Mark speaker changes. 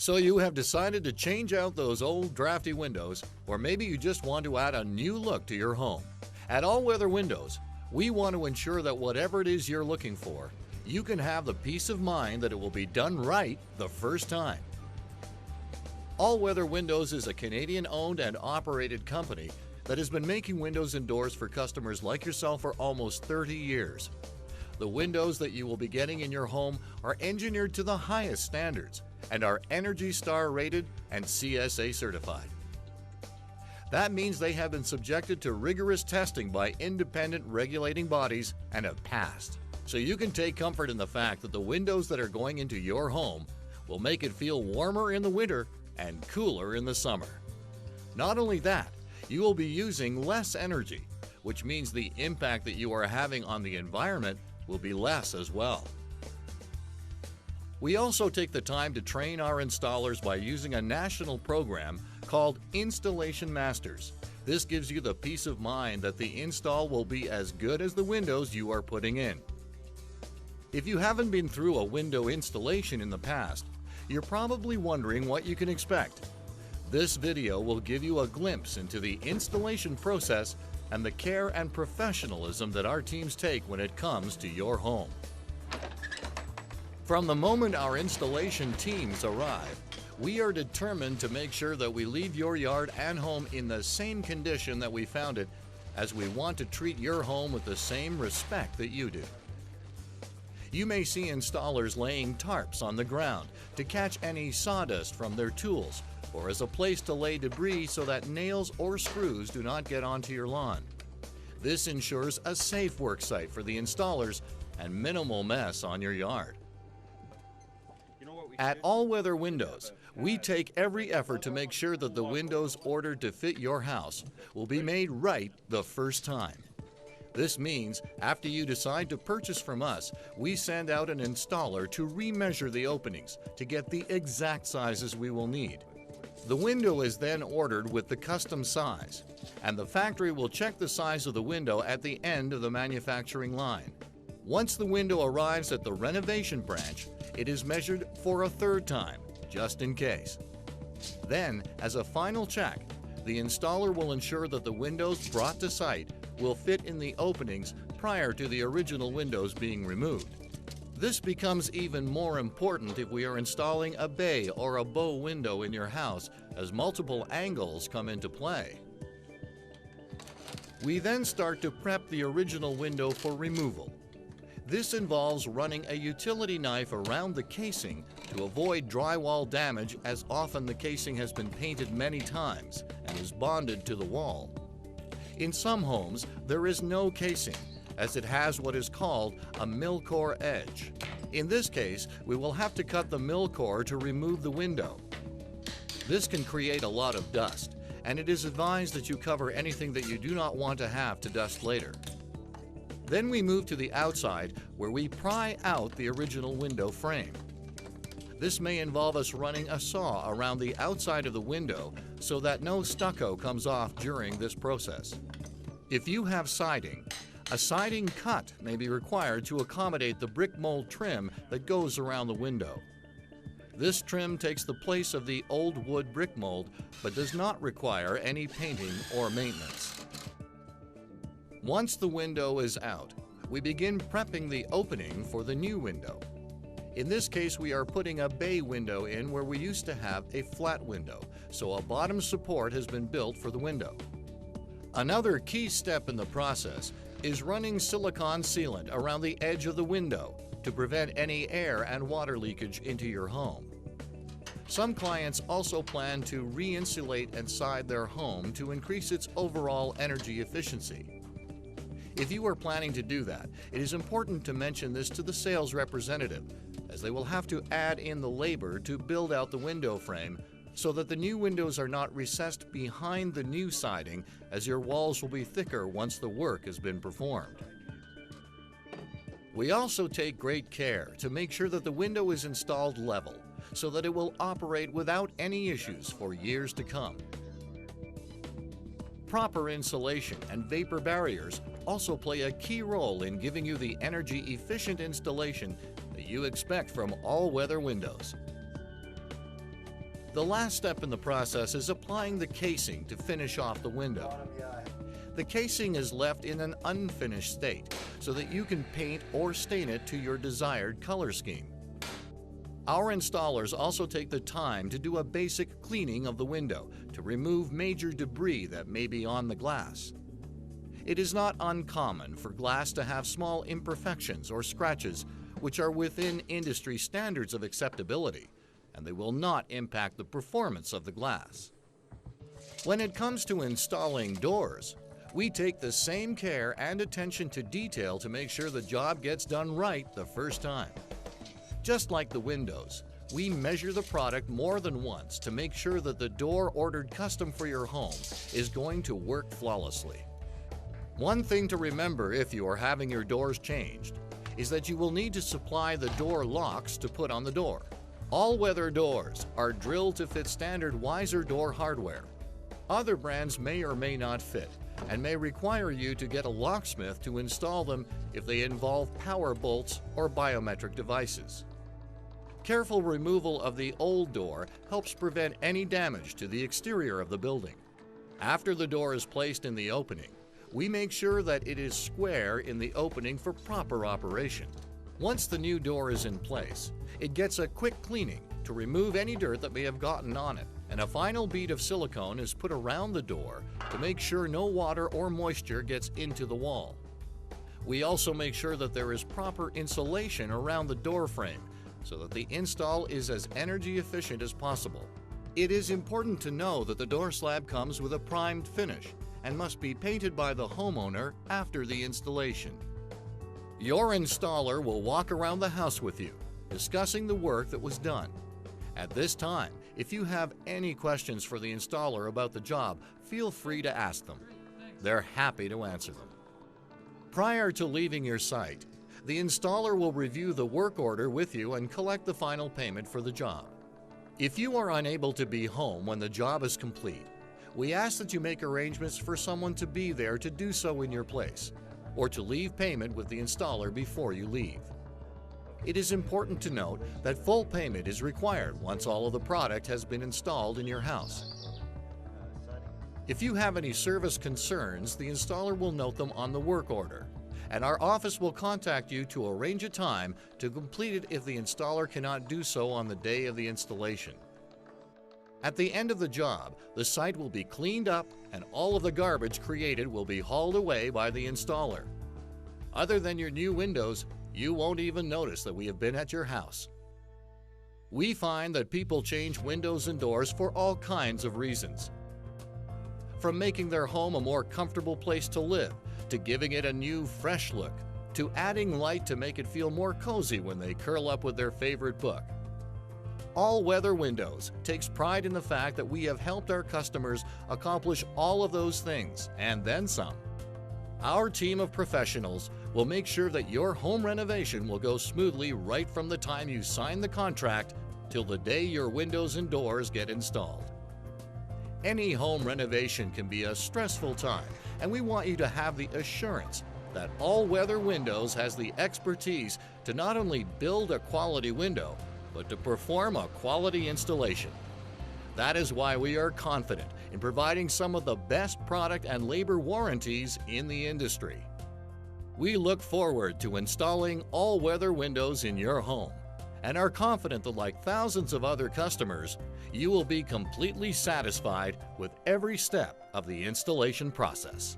Speaker 1: So you have decided to change out those old drafty windows, or maybe you just want to add a new look to your home. At All Weather Windows, we want to ensure that whatever it is you're looking for, you can have the peace of mind that it will be done right the first time. All Weather Windows is a Canadian-owned and operated company that has been making windows and doors for customers like yourself for almost 30 years. The windows that you will be getting in your home are engineered to the highest standards and are ENERGY STAR rated and CSA certified. That means they have been subjected to rigorous testing by independent regulating bodies and have passed. So you can take comfort in the fact that the windows that are going into your home will make it feel warmer in the winter and cooler in the summer. Not only that, you will be using less energy, which means the impact that you are having on the environment will be less as well. We also take the time to train our installers by using a national program called Installation Masters. This gives you the peace of mind that the install will be as good as the windows you are putting in. If you haven't been through a window installation in the past, you're probably wondering what you can expect. This video will give you a glimpse into the installation process and the care and professionalism that our teams take when it comes to your home. From the moment our installation teams arrive, we are determined to make sure that we leave your yard and home in the same condition that we found it, as we want to treat your home with the same respect that you do. You may see installers laying tarps on the ground to catch any sawdust from their tools, or as a place to lay debris so that nails or screws do not get onto your lawn. This ensures a safe work site for the installers and minimal mess on your yard. At All Weather Windows, we take every effort to make sure that the windows ordered to fit your house will be made right the first time. This means after you decide to purchase from us, we send out an installer to remeasure the openings to get the exact sizes we will need. The window is then ordered with the custom size, and the factory will check the size of the window at the end of the manufacturing line. Once the window arrives at the renovation branch, it is measured for a third time, just in case. Then, as a final check, the installer will ensure that the windows brought to site will fit in the openings prior to the original windows being removed. This becomes even more important if we are installing a bay or a bow window in your house, as multiple angles come into play. We then start to prep the original window for removal. This involves running a utility knife around the casing to avoid drywall damage, as often the casing has been painted many times and is bonded to the wall. In some homes, there is no casing, as it has what is called a mill core edge. In this case, we will have to cut the mill core to remove the window. This can create a lot of dust, and it is advised that you cover anything that you do not want to have to dust later. Then we move to the outside, where we pry out the original window frame. This may involve us running a saw around the outside of the window so that no stucco comes off during this process. If you have siding, a siding cut may be required to accommodate the brick mold trim that goes around the window. This trim takes the place of the old wood brick mold, but does not require any painting or maintenance. Once the window is out, we begin prepping the opening for the new window. In this case, we are putting a bay window in where we used to have a flat window, so a bottom support has been built for the window. Another key step in the process is running silicone sealant around the edge of the window to prevent any air and water leakage into your home. Some clients also plan to re-insulate inside their home to increase its overall energy efficiency. If you are planning to do that, it is important to mention this to the sales representative, as they will have to add in the labor to build out the window frame so that the new windows are not recessed behind the new siding, as your walls will be thicker once the work has been performed. We also take great care to make sure that the window is installed level so that it will operate without any issues for years to come. Proper insulation and vapor barriers also play a key role in giving you the energy-efficient installation that you expect from all-weather windows. The last step in the process is applying the casing to finish off the window. The casing is left in an unfinished state so that you can paint or stain it to your desired color scheme. Our installers also take the time to do a basic cleaning of the window to remove major debris that may be on the glass. It is not uncommon for glass to have small imperfections or scratches which are within industry standards of acceptability, and they will not impact the performance of the glass. When it comes to installing doors, we take the same care and attention to detail to make sure the job gets done right the first time. Just like the windows, we measure the product more than once to make sure that the door ordered custom for your home is going to work flawlessly. One thing to remember if you are having your doors changed is that you will need to supply the door locks to put on the door. All-weather doors are drilled to fit standard Weiser door hardware. Other brands may or may not fit and may require you to get a locksmith to install them if they involve power bolts or biometric devices. Careful removal of the old door helps prevent any damage to the exterior of the building. After the door is placed in the opening, we make sure that it is square in the opening for proper operation. Once the new door is in place, it gets a quick cleaning to remove any dirt that may have gotten on it, and a final bead of silicone is put around the door to make sure no water or moisture gets into the wall. We also make sure that there is proper insulation around the door frame so that the install is as energy efficient as possible. It is important to know that the door slab comes with a primed finish and must be painted by the homeowner after the installation. Your installer will walk around the house with you, discussing the work that was done. At this time, if you have any questions for the installer about the job, feel free to ask them. They're happy to answer them. Prior to leaving your site, the installer will review the work order with you and collect the final payment for the job. If you are unable to be home when the job is complete, we ask that you make arrangements for someone to be there to do so in your place, or to leave payment with the installer before you leave. It is important to note that full payment is required once all of the product has been installed in your house. If you have any service concerns, the installer will note them on the work order, and our office will contact you to arrange a time to complete it if the installer cannot do so on the day of the installation. At the end of the job, the site will be cleaned up and all of the garbage created will be hauled away by the installer. Other than your new windows, you won't even notice that we have been at your house. We find that people change windows and doors for all kinds of reasons. From making their home a more comfortable place to live, to giving it a new, fresh look, to adding light to make it feel more cozy when they curl up with their favorite book. All Weather Windows takes pride in the fact that we have helped our customers accomplish all of those things and then some. Our team of professionals will make sure that your home renovation will go smoothly right from the time you sign the contract till the day your windows and doors get installed. Any home renovation can be a stressful time, and we want you to have the assurance that All Weather Windows has the expertise to not only build a quality window, but to perform a quality installation. That is why we are confident in providing some of the best product and labor warranties in the industry. We look forward to installing all-weather windows in your home and are confident that, like thousands of other customers, you will be completely satisfied with every step of the installation process.